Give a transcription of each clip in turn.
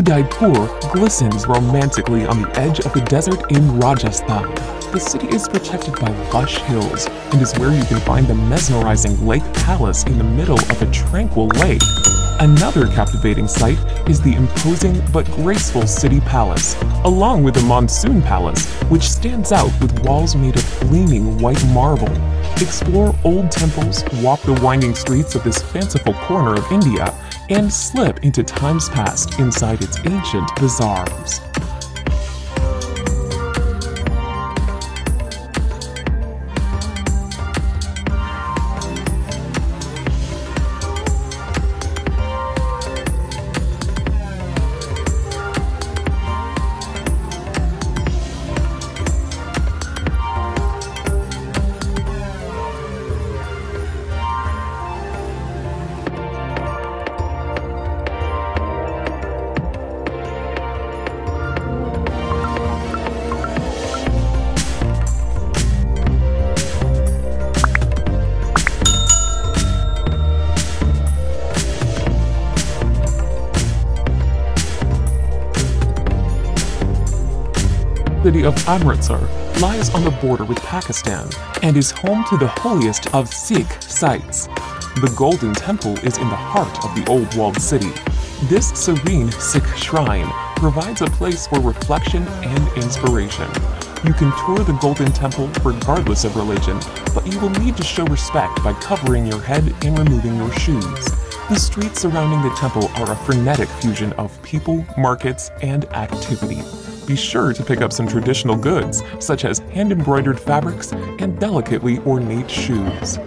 Udaipur glistens romantically on the edge of the desert in Rajasthan. The city is protected by lush hills and is where you can find the mesmerizing Lake Palace in the middle of a tranquil lake. Another captivating sight is the imposing but graceful City Palace, along with the Monsoon Palace, which stands out with walls made of gleaming white marble. Explore old temples, walk the winding streets of this fanciful corner of India, and slip into times past inside its ancient bazaars. The city of Amritsar lies on the border with Pakistan and is home to the holiest of Sikh sites. The Golden Temple is in the heart of the old walled city. This serene Sikh shrine provides a place for reflection and inspiration. You can tour the Golden Temple regardless of religion, but you will need to show respect by covering your head and removing your shoes. The streets surrounding the temple are a frenetic fusion of people, markets, and activity. Be sure to pick up some traditional goods, such as hand-embroidered fabrics and delicately ornate shoes.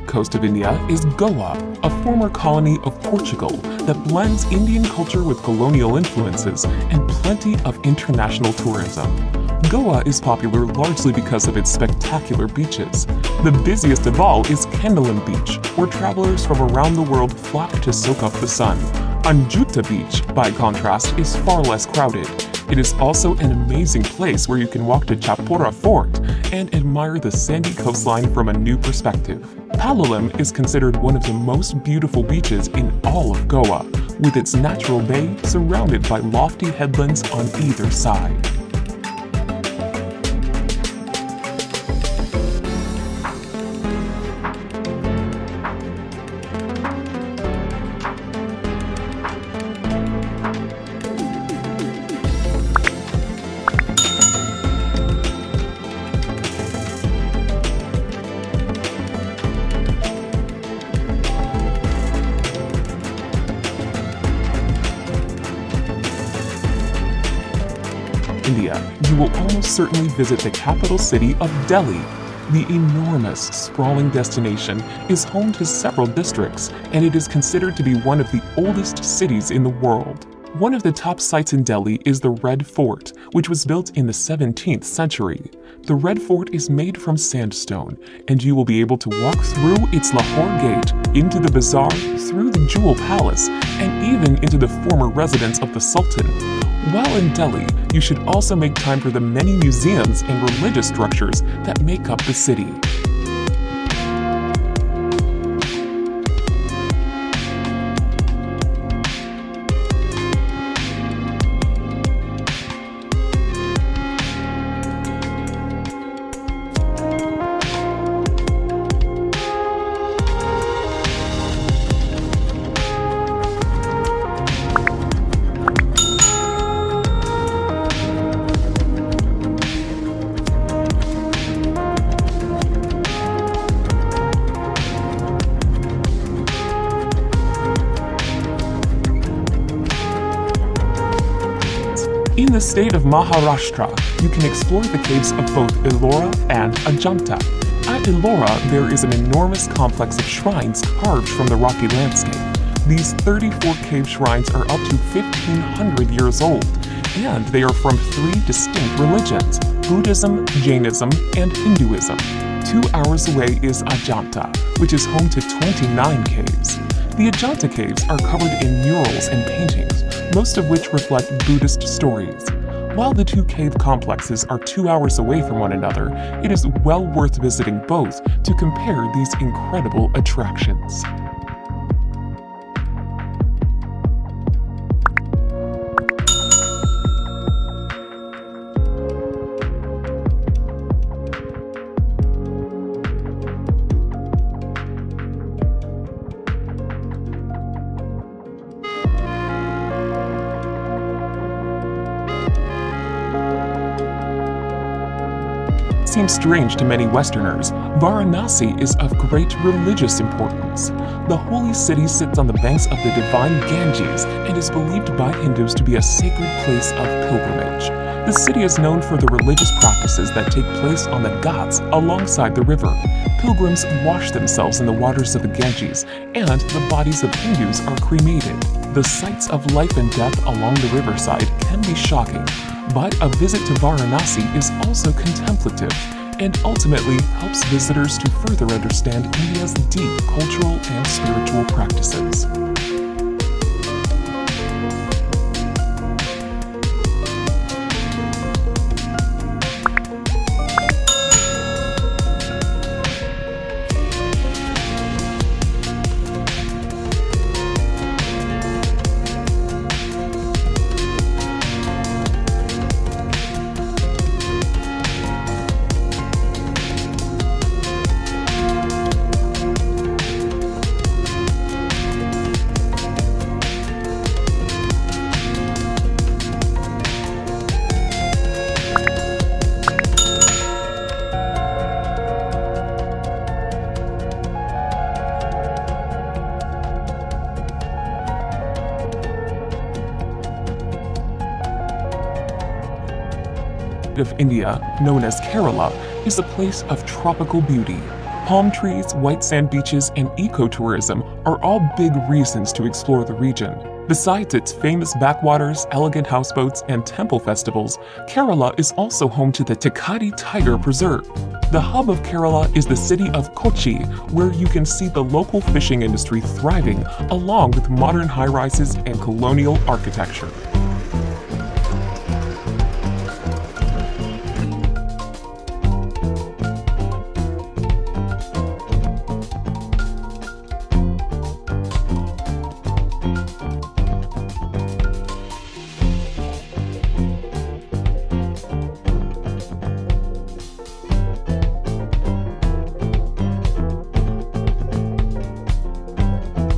Coast of India is Goa, a former colony of Portugal that blends Indian culture with colonial influences and plenty of international tourism. Goa is popular largely because of its spectacular beaches. The busiest of all is Kendalam Beach, where travelers from around the world flock to soak up the sun. Anjuta Beach, by contrast, is far less crowded. It is also an amazing place where you can walk to Chapora Fort and admire the sandy coastline from a new perspective. Palolem is considered one of the most beautiful beaches in all of Goa, with its natural bay surrounded by lofty headlands on either side. India, you will almost certainly visit the capital city of Delhi. The enormous, sprawling destination is home to several districts, and it is considered to be one of the oldest cities in the world. One of the top sites in Delhi is the Red Fort, which was built in the 17th century. The Red Fort is made from sandstone, and you will be able to walk through its Lahore Gate, into the bazaar, through the Jewel Palace, and even into the former residence of the Sultan. While in Delhi, you should also make time for the many museums and religious structures that make up the city. In the state of Maharashtra, you can explore the caves of both Ellora and Ajanta. At Ellora, there is an enormous complex of shrines carved from the rocky landscape. These 34 cave shrines are up to 1,500 years old, and they are from three distinct religions: Buddhism, Jainism, and Hinduism. 2 hours away is Ajanta, which is home to 29 caves. The Ajanta caves are covered in murals and paintings, most of which reflect Buddhist stories. While the two cave complexes are 2 hours away from one another, it is well worth visiting both to compare these incredible attractions. Seems strange to many Westerners, Varanasi is of great religious importance. The holy city sits on the banks of the divine Ganges and is believed by Hindus to be a sacred place of pilgrimage. The city is known for the religious practices that take place on the Ghats alongside the river. Pilgrims wash themselves in the waters of the Ganges, and the bodies of Hindus are cremated. The sights of life and death along the riverside can be shocking, but a visit to Varanasi is also contemplative and ultimately helps visitors to further understand India's deep cultural and spiritual practices. Of India, known as Kerala, is a place of tropical beauty. Palm trees, white sand beaches, and ecotourism are all big reasons to explore the region. Besides its famous backwaters, elegant houseboats, and temple festivals, Kerala is also home to the Thekkady Tiger Preserve. The hub of Kerala is the city of Kochi, where you can see the local fishing industry thriving, along with modern high-rises and colonial architecture.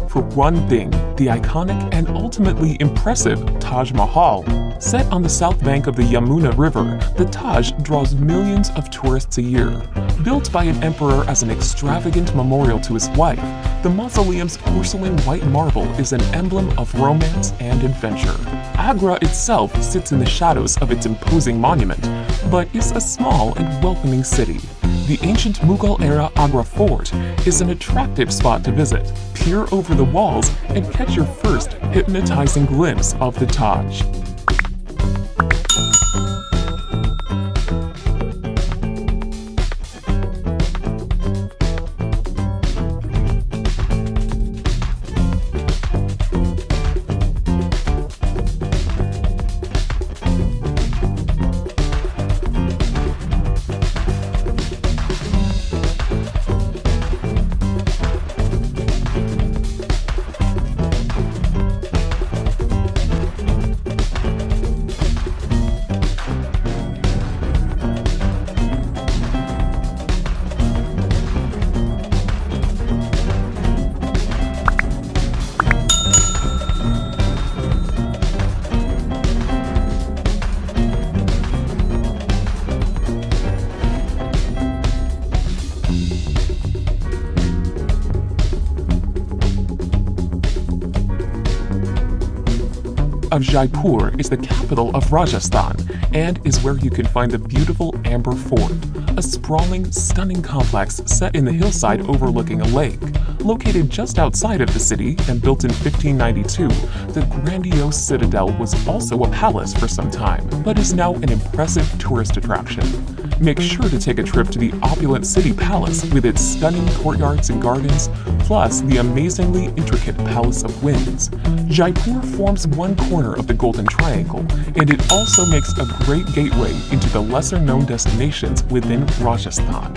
For one thing, the iconic and ultimately impressive Taj Mahal. Set on the south bank of the Yamuna River, the Taj draws millions of tourists a year. Built by an emperor as an extravagant memorial to his wife, the mausoleum's porcelain white marble is an emblem of romance and adventure. Agra itself sits in the shadows of its imposing monument, but is a small and welcoming city. The ancient Mughal-era Agra Fort is an attractive spot to visit. Peer over the walls and catch your first hypnotizing glimpse of the Taj. Of Jaipur is the capital of Rajasthan and is where you can find the beautiful Amber Fort, a sprawling, stunning complex set in the hillside overlooking a lake. Located just outside of the city and built in 1592, the grandiose citadel was also a palace for some time, but is now an impressive tourist attraction. Make sure to take a trip to the opulent city palace with its stunning courtyards and gardens, plus the amazingly intricate Palace of Winds. Jaipur forms one corner of the Golden Triangle, and it also makes a great gateway into the lesser-known destinations within Rajasthan.